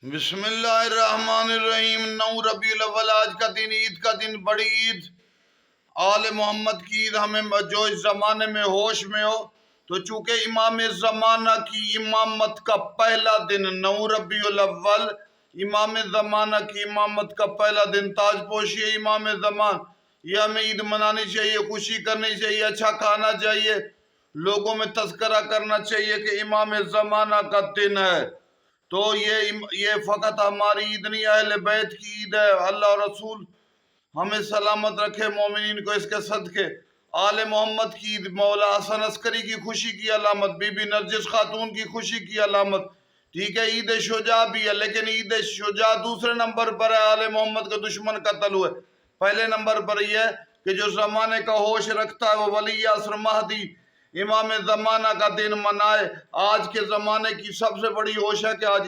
बिस्मिल्लाहिर्रहमानिर्रहीम। 9 रबीउल अव्वल आज का दिन, ईद का दिन, बड़ी ईद, आले मोहम्मद की ईद। हमें जो इस ज़माने में होश में हो तो चूँकि इमाम ज़माना की इमामत का पहला दिन 9 रबीउल अव्वल, इमाम ज़माना की इमामत का पहला दिन, ताजपोशी है इमाम ज़मान। ये हमें ईद मनानी चाहिए, खुशी करनी चाहिए, अच्छा खाना चाहिए, लोगों में तज़किरा करना चाहिए कि इमाम ज़माना का दिन है। तो ये फ़कत हमारी ईद नहीं, अहले बैत की ईद है। अल्लाह और रसूल हमें सलामत रखे मोमिनीन को इसके सदके। आले मोहम्मद की ईद मौला हसन अस्करी की खुशी की अलामत, बीबी नरजिस खातून की खुशी की अलामत। ठीक है, ईद शुजा भी है, लेकिन ईद शुजा दूसरे नंबर पर है। आले मोहम्मद के दुश्मन कत्ल हुए। पहले नंबर पर यह है कि जो ज़माने का होश रखता है वो वली असर महदी इमाम ज़माना का दिन मनाए। आज के ज़माने की सबसे बड़ी होश है कि आज